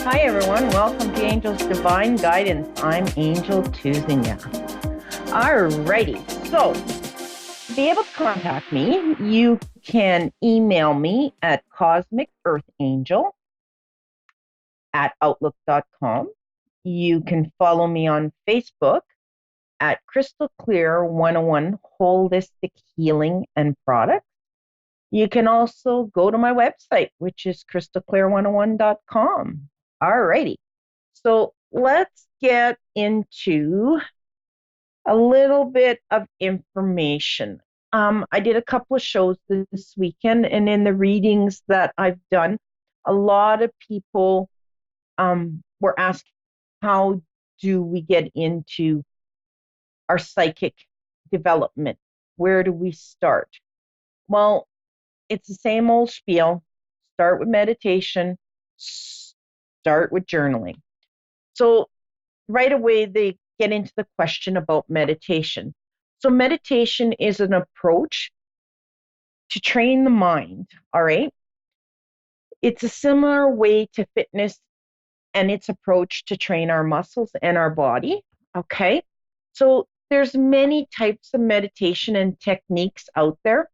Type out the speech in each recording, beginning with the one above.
Hi, everyone. Welcome to Angel's Divine Guidance. I'm Angel Tousignant. Alrighty. So, to be able to contact me, you can email me at cosmicearthangel@outlook.com. You can follow me on Facebook at Crystal Clear 101 Holistic Healing and Products. You can also go to my website, which is crystalclear101.com. Alrighty. So let's get into a little bit of information. I did a couple of shows this weekend, and in the readings that I've done, a lot of people were asking, how do we get into our psychic development? Where do we start? Well, it's the same old spiel. Start with meditation, start with journaling. So right away, they get into the question about meditation. So meditation is an approach to train the mind, all right? It's a similar way to fitness and its approach to train our muscles and our body, okay? So there's many types of meditation and techniques out there.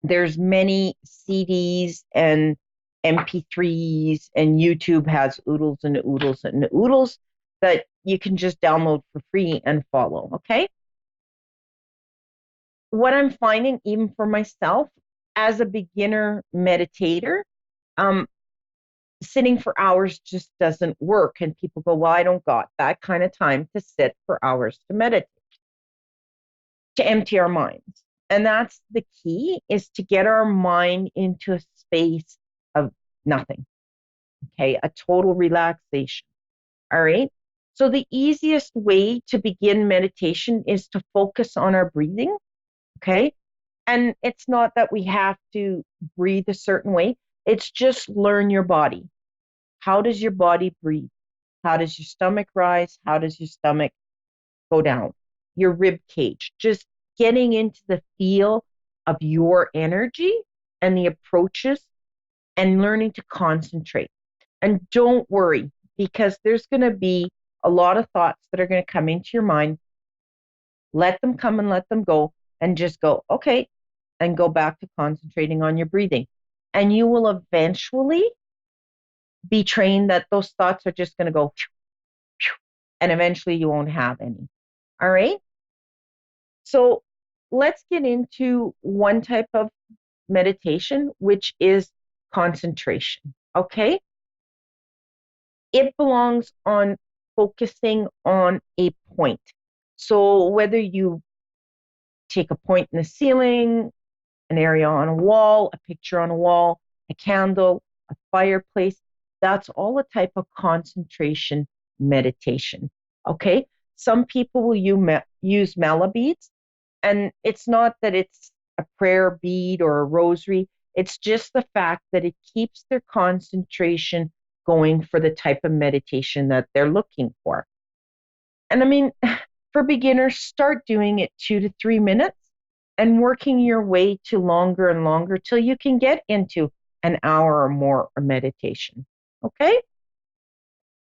There's many CDs and MP3s, and YouTube has oodles and oodles and oodles that you can just download for free and follow, okay? What I'm finding, even for myself, as a beginner meditator, sitting for hours just doesn't work. And people go, well, I don't got that kind of time to sit for hours to meditate, to empty our minds. And that's the key, is to get our mind into a space of nothing, okay? A total relaxation, all right? So the easiest way to begin meditation is to focus on our breathing, okay? And it's not that we have to breathe a certain way. It's just learn your body. How does your body breathe? How does your stomach rise? How does your stomach go down? Your rib cage. Just getting into the feel of your energy and the approaches and learning to concentrate. And don't worry, because there's going to be a lot of thoughts that are going to come into your mind. Let them come and let them go, and just go, okay, and go back to concentrating on your breathing. And you will eventually be trained that those thoughts are just going to go, and eventually you won't have any. All right? So let's get into one type of meditation, which is concentration. Okay? It belongs on focusing on a point. So whether you take a point in the ceiling, an area on a wall, a picture on a wall, a candle, a fireplace, that's all a type of concentration meditation. Okay? Some people will use mala beads, and it's not that it's a prayer bead or a rosary. It's just the fact that it keeps their concentration going for the type of meditation that they're looking for. And I mean, for beginners, start doing it 2 to 3 minutes and working your way to longer and longer till you can get into an hour or more of meditation. Okay?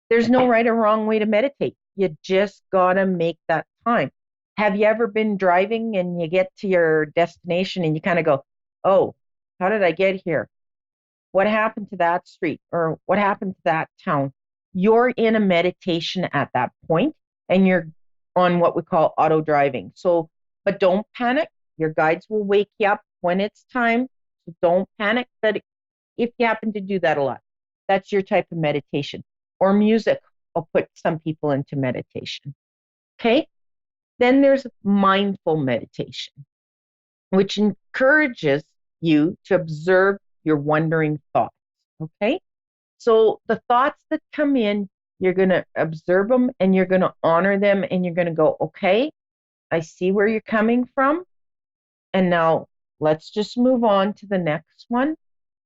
There's no right or wrong way to meditate. You just gotta make that time. Have you ever been driving and you get to your destination and you kind of go, oh, how did I get here? What happened to that street? Or what happened to that town? You're in a meditation at that point, and you're on what we call auto driving. So, but don't panic. Your guides will wake you up when it's time. So don't panic that if you happen to do that a lot, that's your type of meditation. Or music will put some people into meditation. Okay? Then there's mindful meditation, which encourages you to observe your wandering thoughts. Okay? So the thoughts that come in, you're going to observe them and you're going to honor them, and you're going to go, okay, I see where you're coming from. And now let's just move on to the next one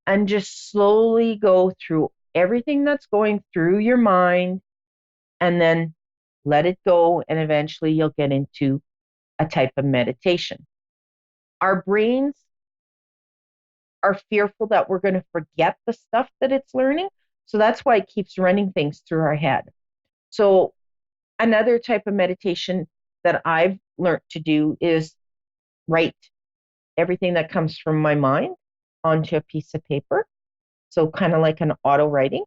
and just slowly go through everything that's going through your mind, and then let it go. And eventually you'll get into a type of meditation. Our brains are fearful that we're going to forget the stuff that it's learning. So that's why it keeps running things through our head. So another type of meditation that I've learned to do is write everything that comes from my mind onto a piece of paper. So kind of like an auto writing.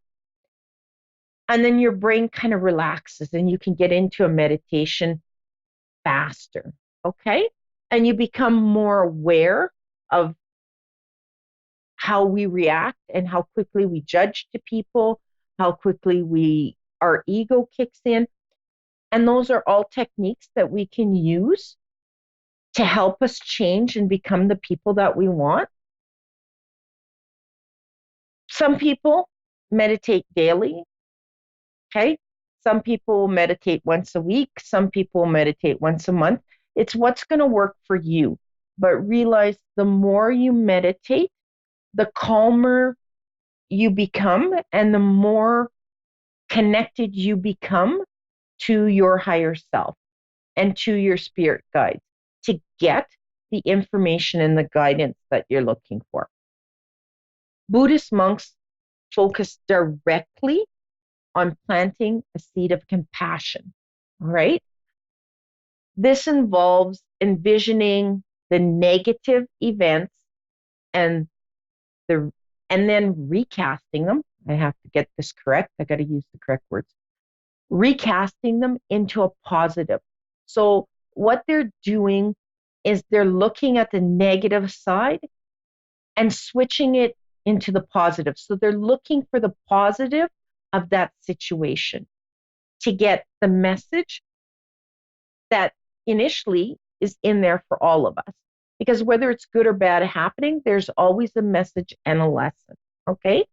And then your brain kind of relaxes and you can get into a meditation faster. Okay. And you become more aware of how we react and how quickly we judge to people, how quickly our ego kicks in. And those are all techniques that we can use to help us change and become the people that we want. Some people meditate daily. Okay. Some people meditate once a week. Some people meditate once a month. It's what's going to work for you. But realize the more you meditate, the calmer you become and the more connected you become to your higher self and to your spirit guides to get the information and the guidance that you're looking for. Buddhist monks focus directly on planting a seed of compassion, all right? This involves envisioning the negative events and and then recasting them. I have to get this correct. I got to use the correct words. Recasting them into a positive. So what they're doing is they're looking at the negative side and switching it into the positive. So they're looking for the positive of that situation to get the message that initially is in there for all of us. Because whether it's good or bad happening, there's always a message and a lesson. Okay.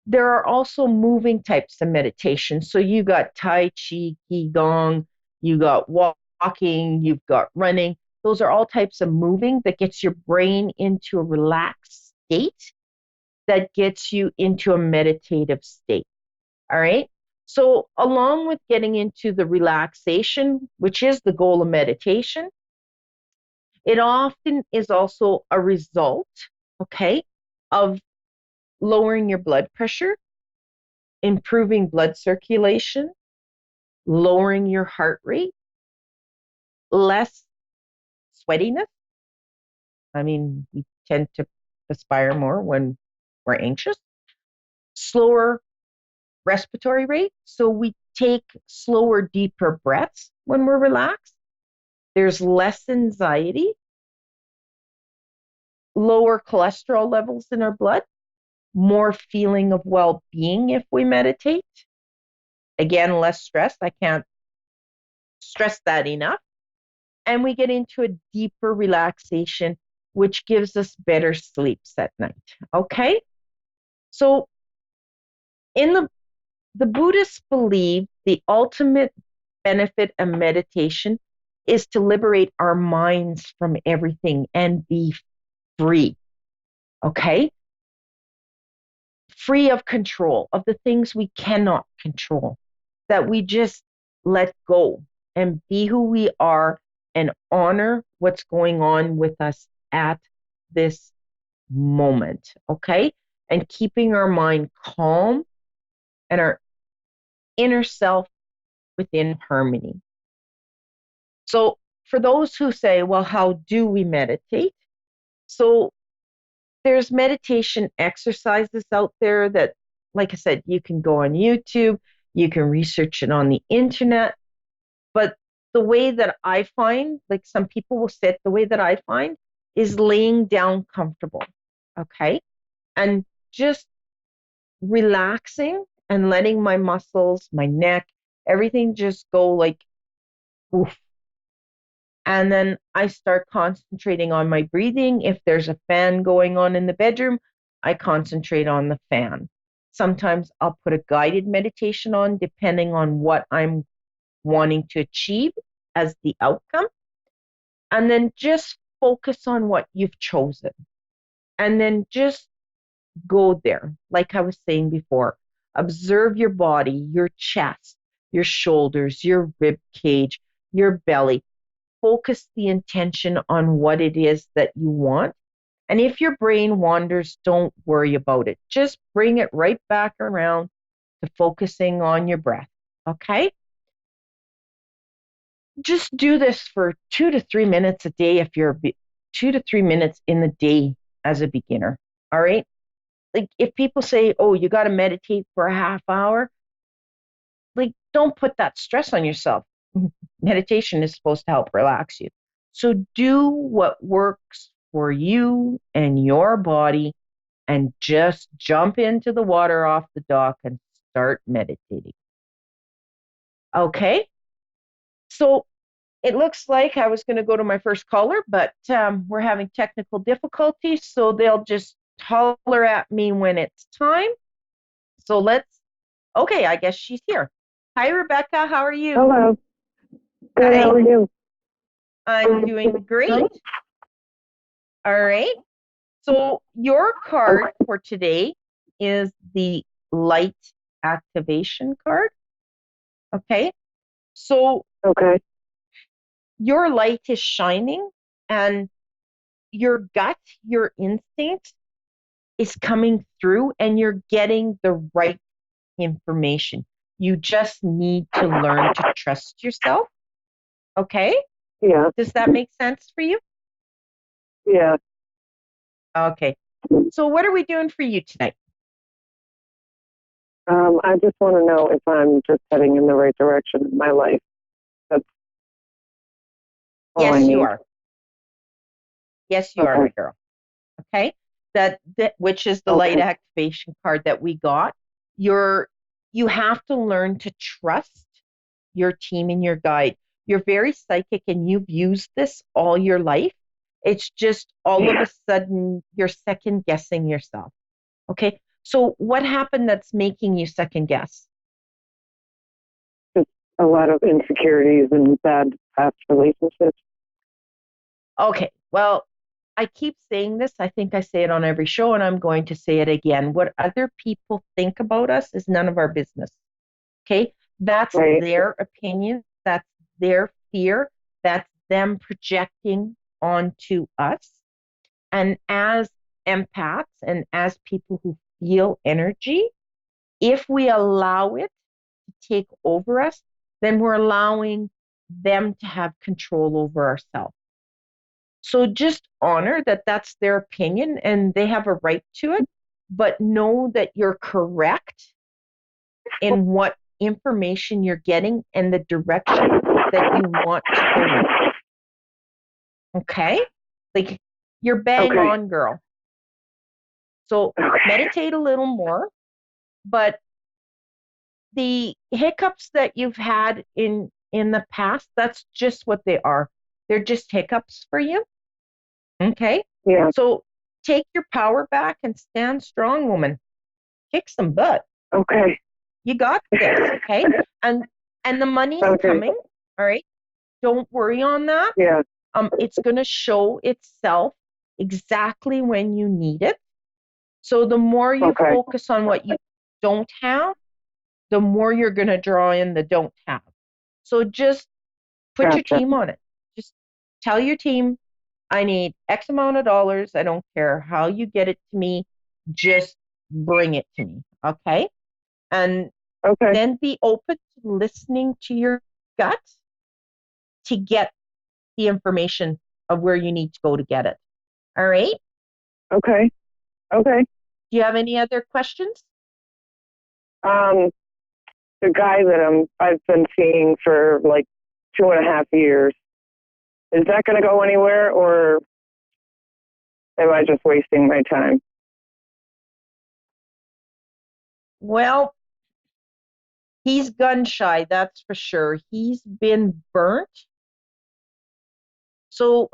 There are also moving types of meditation. So you got Tai Chi, Qigong, you got walking, you've got running. Those are all types of moving that gets your brain into a relaxed state, that gets you into a meditative state. All right. So along with getting into the relaxation, which is the goal of meditation, it often is also a result, okay, of lowering your blood pressure, improving blood circulation, lowering your heart rate, less sweatiness. I mean, we tend to perspire more when we're anxious, slower respiratory rate. So we take slower, deeper breaths when we're relaxed. There's less anxiety, lower cholesterol levels in our blood, more feeling of well-being if we meditate. Again, less stress. I can't stress that enough. And we get into a deeper relaxation, which gives us better sleeps at night. Okay? So in the Buddhists believe the ultimate benefit of meditation is to liberate our minds from everything and be free. Okay? Free of control, of the things we cannot control, that we just let go and be who we are and honor what's going on with us at this moment, okay? And keeping our mind calm and our inner self within harmony. So for those who say, well, how do we meditate? So there's meditation exercises out there that, like I said, you can go on YouTube, you can research it on the internet. But the way that I find, like some people will sit, the way that I find is laying down comfortable, okay? And just relaxing and letting my muscles, my neck, everything just go like, oof. And then I start concentrating on my breathing. If there's a fan going on in the bedroom, I concentrate on the fan. Sometimes I'll put a guided meditation on, depending on what I'm wanting to achieve as the outcome. And then just focus on what you've chosen. And then just go there. Like I was saying before, observe your body, your chest, your shoulders, your rib cage, your belly. Focus the intention on what it is that you want And if your brain wanders, don't worry about it. Just bring it right back around to focusing on your breath. Okay? Just do this for 2 to 3 minutes a day if you're 2 to 3 minutes in the day as a beginner. All right? Like if people say, oh, you got to meditate for a half hour, like don't put that stress on yourself. Meditation is supposed to help relax you. So do what works for you and your body and just jump into the water off the dock and start meditating. Okay? So it looks like I was going to go to my first caller, but we're having technical difficulties, so they'll just holler at me when it's time. So okay, I guess she's here. Hi, Rebecca. How are you? Hello. Good. Hi. How are you? I'm doing great. All right. So your card for today is the light activation card. Okay. So Okay. your light is shining and your gut, your instinct is coming through and you're getting the right information. You just need to learn to trust yourself. Okay? Yeah. Does that make sense for you? Yeah. Okay. So what are we doing for you tonight? I just want to know if I'm just heading in the right direction in my life. That's all I Yes, you need. are. Yes, you are, my girl. Okay? That which is the light activation card that we got. You have to learn to trust your team and your guide. You're very psychic and you've used this all your life. It's just all of a sudden you're second guessing yourself. Okay. So what happened that's making you second guess? Just a lot of insecurities and bad past relationships. Okay. Well, I keep saying this. I think I say it on every show and I'm going to say it again. What other people think about us is none of our business. Okay. That's Right. their opinion. That's their fear. That's them projecting onto us. And as empaths and as people who feel energy, if we allow it to take over us, then we're allowing them to have control over ourselves. So just honor that that's their opinion and they have a right to it, but know that you're correct in what information you're getting and the direction that you want to go in. Okay? Like you're bang on, girl. So meditate a little more, but the hiccups that you've had in the past, that's just what they are. They're just hiccups for you. Okay? Yeah. So take your power back and stand strong, woman. Kick some butt. Okay. You got this, okay? And the money's coming, all right? Don't worry on that. Yeah. It's going to show itself exactly when you need it. So the more you focus on what you don't have, the more you're going to draw in the don't have. So just put your team on it. Just tell your team, I need X amount of dollars. I don't care how you get it to me. Just bring it to me. Okay. And then be open to listening to your gut to get the information of where you need to go to get it. All right. Okay. Okay. Do you have any other questions? The guy that I've been seeing for like 2.5 years, is that going to go anywhere or am I just wasting my time? Well, he's gun shy, that's for sure. He's been burnt. So,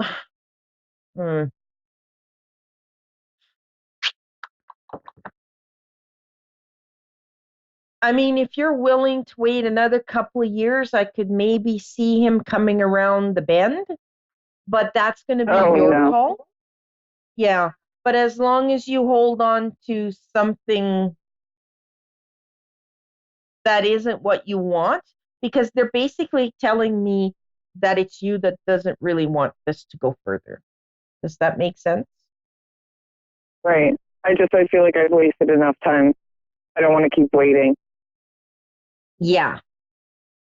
I mean, if you're willing to wait another couple of years, I could maybe see him coming around the bend, but that's going to be your call. Yeah. But as long as you hold on to something that isn't what you want, because they're basically telling me that it's you that doesn't really want this to go further. Does that make sense? Right. I feel like I've wasted enough time. I don't want to keep waiting. Yeah.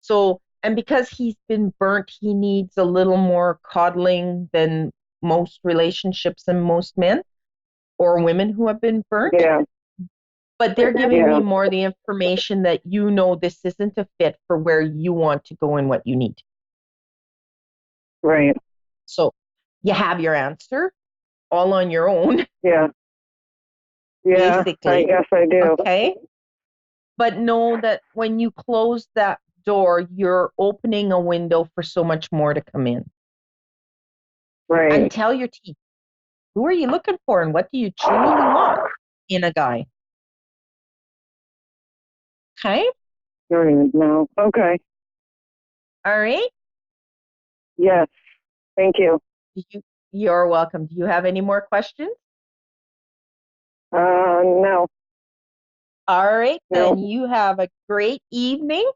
So, and because he's been burnt, he needs a little more coddling than most relationships and most men or women who have been burnt. Yeah. But they're giving me Yeah. more the information that this isn't a fit for where you want to go and what you need. Right. So you have your answer all on your own, Yeah. Yeah. basically. Yes, I do. Okay. But know that when you close that door, you're opening a window for so much more to come in. And Right. tell your team, who are you looking for and what do you truly want in a guy? Okay. No. Okay. All right. Yes. Thank you. You're welcome. Do you have any more questions? No. All right. No. Then you have a great evening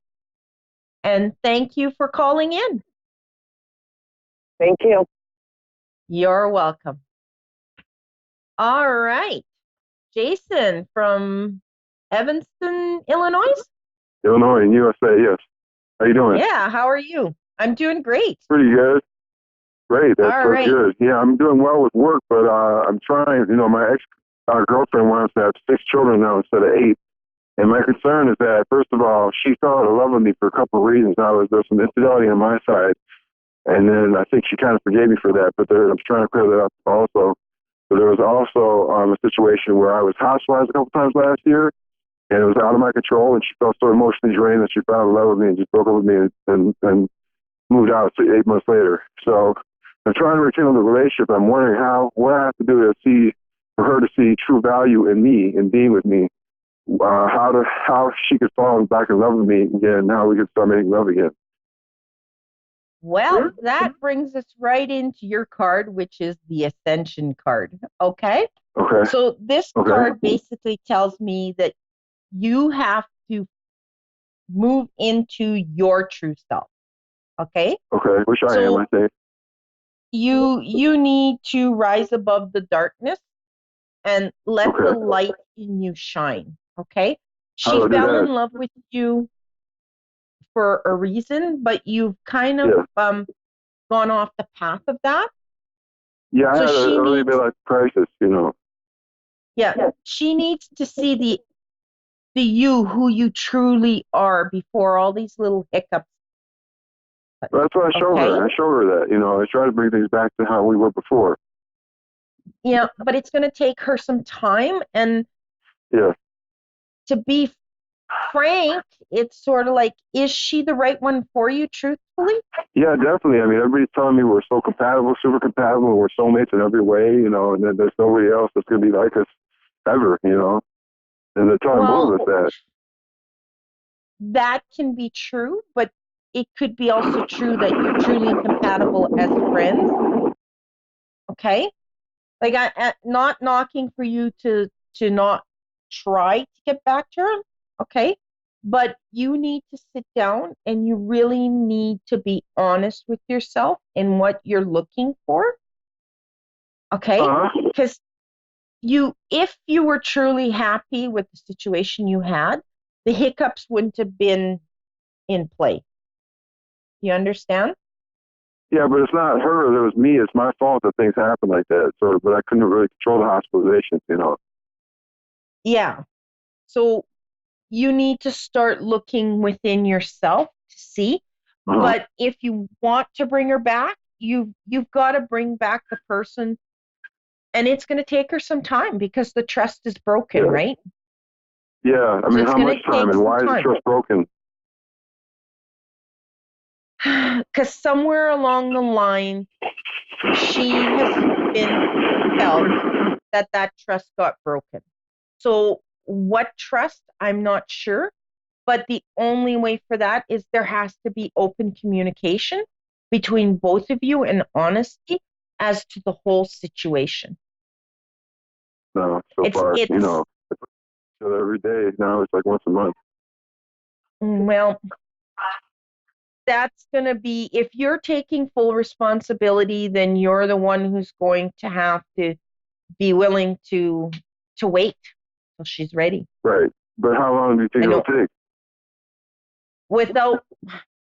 and thank you for calling in. Thank you. You're welcome. All right. Jason from Evanston, Illinois? Illinois and USA, yes. How you doing? Yeah, how are you? I'm doing great. Pretty good. Great, that's All so right. good. Yeah, I'm doing well with work, but I'm trying, my ex-girlfriend wants to have 6 children now instead of 8. And my concern is that, first of all, she fell out of love with me for a couple of reasons. There's some infidelity on my side, and then I think she kind of forgave me for that, but I'm trying to clear that up also. But there was also a situation where I was hospitalized a couple times last year, and it was out of my control, and she felt so emotionally drained that she fell in love with me and just broke up with me and moved out 8 months later. So I'm trying to rekindle the relationship. I'm wondering what I have to do for her to see true value in me and being with me. How she could fall back in love with me again. How we could start making love again. Well, that brings us right into your card, which is the Ascension card. Okay. Okay. So this Okay. card basically tells me that you have to move into your true self. Okay. Okay. Which I am, I think. You need to rise above the darkness and let the light in you shine. Okay. She fell in love with you for a reason, but you've kind of gone off the path of that. Yeah, so I had a early midlife crisis, Yeah, she needs to see the you who you truly are before all these little hiccups. Well, that's what I show her. I show her that, I try to bring things back to how we were before. Yeah, but it's going to take her some time, and to be frank, it's sort of like, is she the right one for you, truthfully? Yeah, definitely. I mean, everybody's telling me we're so compatible, super compatible, we're soulmates in every way, and then there's nobody else that's going to be like us ever, and they're telling both of us that. That can be true, but it could be also true that you're truly compatible as friends. Okay? Like, I'm not knocking for you to not try to get back to her, okay? But you need to sit down and you really need to be honest with yourself and what you're looking for, okay? Because if you were truly happy with the situation you had, the hiccups wouldn't have been in play. You understand? Yeah, but it's not her. It was me. It's my fault that things happen like that. So, but I couldn't really control the hospitalizations, Yeah. So you need to start looking within yourself to see. But if you want to bring her back, you've got to bring back the person, and it's going to take her some time because the trust is broken, right? Yeah. I mean, how much time and why is the trust broken? Because somewhere along the line, she has been felt that trust got broken. So what trust? I'm not sure. But the only way for that is there has to be open communication between both of you and honesty as to the whole situation. No, far, every day. Now it's like once a month. Well, that's going to be, if you're taking full responsibility, then you're the one who's going to have to be willing to wait till she's ready. Right. But how long do you think it'll take? Without,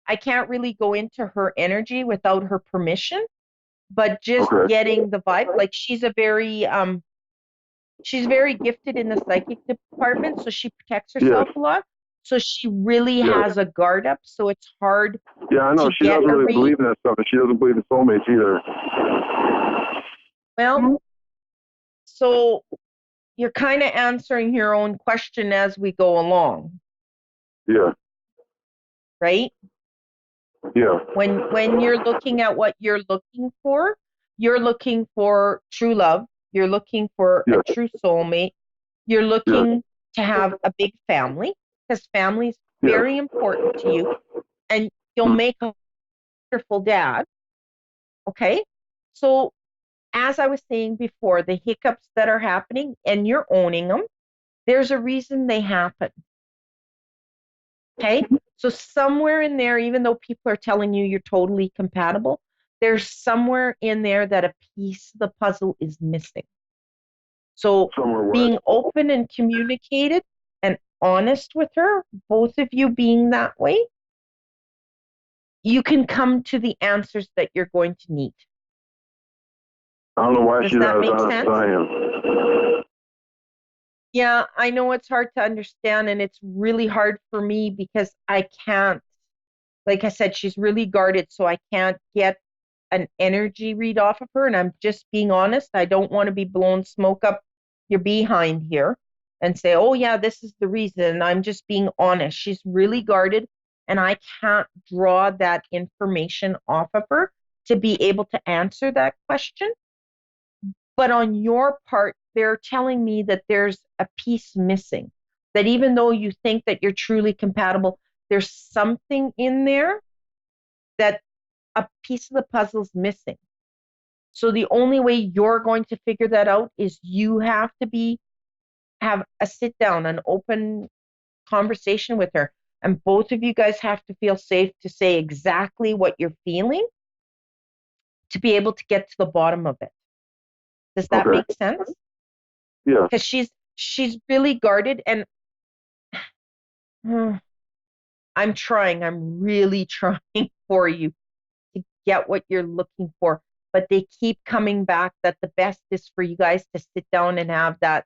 I can't really go into her energy without her permission, but just getting the vibe. Like she's very gifted in the psychic department, so she protects herself a lot. So she really has a guard up, so it's hard. Yeah, I know. She doesn't really believe in that stuff, and she doesn't believe in soulmates either. Well, so you're kind of answering your own question as we go along. Yeah. Right? Yeah. When you're looking at what you're looking for true love. You're looking for a true soulmate. You're looking to have a big family, because family is very important to you, and you'll make a wonderful dad. Okay? So as I was saying before, the hiccups that are happening and you're owning them, there's a reason they happen. Okay? So somewhere in there, even though people are telling you you're totally compatible, there's somewhere in there that a piece of the puzzle is missing. So being open and communicated and honest with her, both of you being that way, you can come to the answers that you're going to need. I don't know why she's not as honest as I am. Yeah, I know it's hard to understand, and it's really hard for me because I can't, like I said, she's really guarded, so I can't get an energy read off of her, and I'm just being honest. I don't want to be blowing smoke up your behind here and say, oh yeah, this is the reason. And I'm just being honest. She's really guarded, and I can't draw that information off of her to be able to answer that question. But on your part, they're telling me that there's a piece missing, that even though you think that you're truly compatible, there's something in there that a piece of the puzzle's missing. So the only way you're going to figure that out is you have to have a sit down, an open conversation with her. And both of you guys have to feel safe to say exactly what you're feeling to be able to get to the bottom of it. Does that make sense? Yeah. Because she's really guarded, and I'm really trying for you to get what you're looking for. But they keep coming back that the best is for you guys to sit down and have that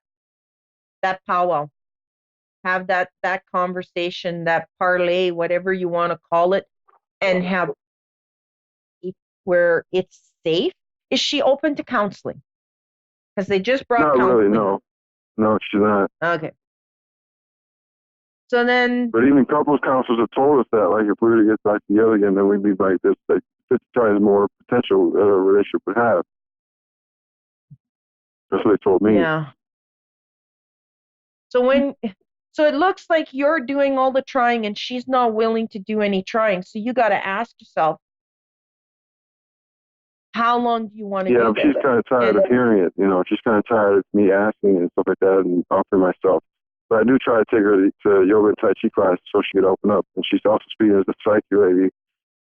powwow, have that conversation, that parlay, whatever you want to call it, and have where it's safe. Is she open to counseling? Because they just brought counseling. Not really, no, she's not. Okay. So then, but even couples counselors have told us that, like, if we were to get back together again, then we'd be like this, like 50 times more potential that a relationship would have. That's what they told me. Yeah. So it looks like you're doing all the trying and she's not willing to do any trying. So you got to ask yourself, how long do you want to do this? She's kind of tired of hearing it. She's kind of tired of me asking and stuff like that and offering myself. But I do try to take her to yoga and Tai Chi class so she could open up. And she's also speaking as a psyche lady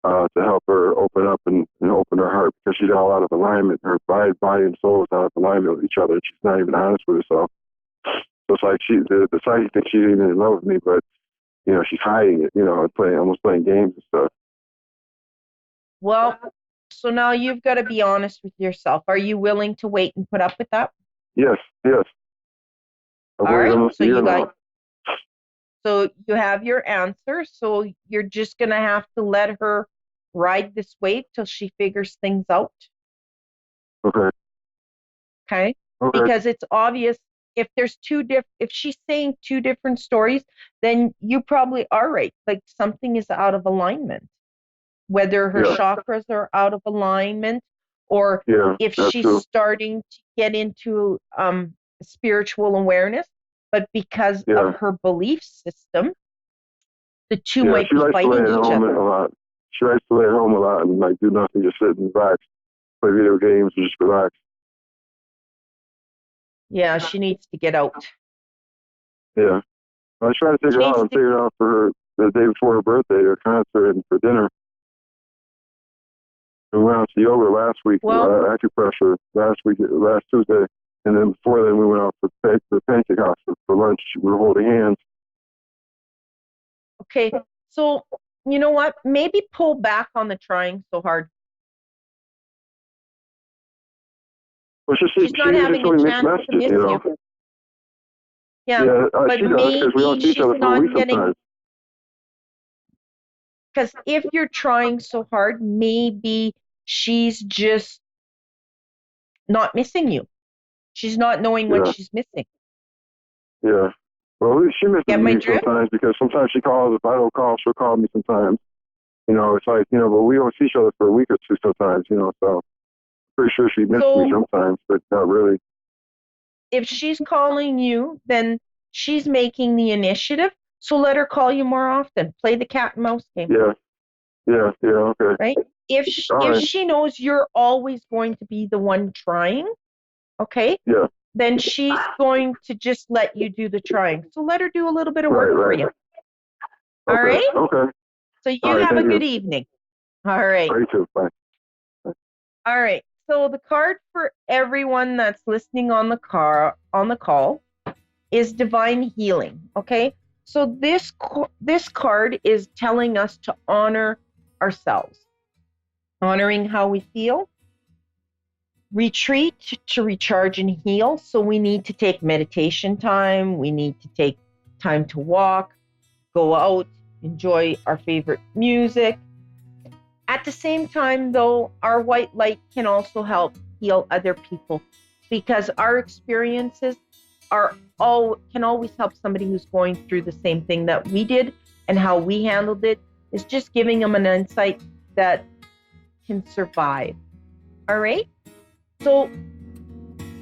to help her open up and open her heart, because she's all out of alignment. Her body and soul is out of alignment with each other. And she's not even honest with herself. So it's like the psyche thinks she's even in love with me, but, she's hiding it, and almost playing games and stuff. Well, so now you've got to be honest with yourself. Are you willing to wait and put up with that? Yes. All right. So you have your answer. So you're just going to have to let her ride this wave till she figures things out. Okay. Because it's obvious if she's saying two different stories, then you probably are right. Like something is out of alignment. Whether her chakras are out of alignment, or if she's starting to get into spiritual awareness, but because of her belief system, the two might be fighting each other. A lot. She likes to lay at home a lot and like do nothing, just sit and relax, play video games and just relax. Yeah, she needs to get out. Yeah. I tried to take her out and take her out for her the day before her birthday, her concert, and for dinner. We went out to yoga last week, acupressure last Tuesday. And then before then, we went out for the pancake house for lunch. We were holding hands. Okay, so you know what? Maybe pull back on the trying so hard. Well, She's not having a chance to miss you. Yeah, but she does, because we don't see each other for a week sometimes. Because if you're trying so hard, maybe she's just not missing you. She's not knowing what she's missing. Yeah. Well, she misses me drift? sometimes, because sometimes she calls. If I don't call, she'll call me sometimes. You know, it's like, you know, but we don't see each other for a week or two sometimes, you know, so pretty sure she misses me sometimes, but not really. If she's calling you, then she's making the initiative. So let her call you more often. Play the cat and mouse game. Yeah, okay. Right? If she knows you're always going to be the one trying, okay? Yeah. Then she's going to just let you do the trying. So let her do a little bit of work for you. Okay. All right? Okay. So you have a good evening. All right. You too. Bye. All right. So the card for everyone that's listening on the call is divine healing. Okay. So this card is telling us to honor ourselves, honoring how we feel, retreat to recharge and heal. So we need to take meditation time. We need to take time to walk, go out, enjoy our favorite music. At the same time, though, our white light can also help heal other people, because our experiences can always help somebody who's going through the same thing that we did, and how we handled it is just giving them an insight that can survive. All right? So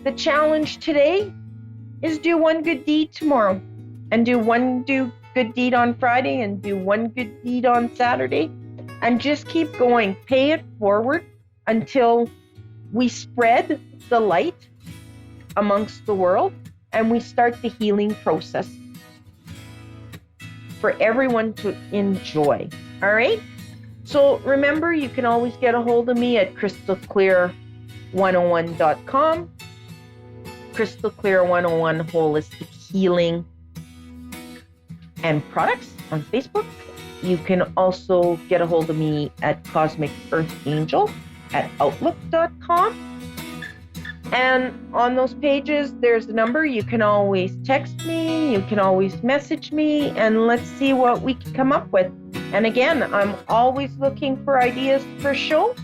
the challenge today is do one good deed tomorrow, and do one good deed on Friday, and do one good deed on Saturday, and just keep going. Pay it forward until we spread the light amongst the world and we start the healing process for everyone to enjoy. All right? So remember, you can always get a hold of me at crystalclear101.com, Crystal Clear 101 Holistic Healing and Products on Facebook. You can also get a hold of me at Cosmic Earth Angel at Outlook.com. And on those pages, there's a number. You can always text me. You can always message me. And let's see what we can come up with. And again, I'm always looking for ideas for shows.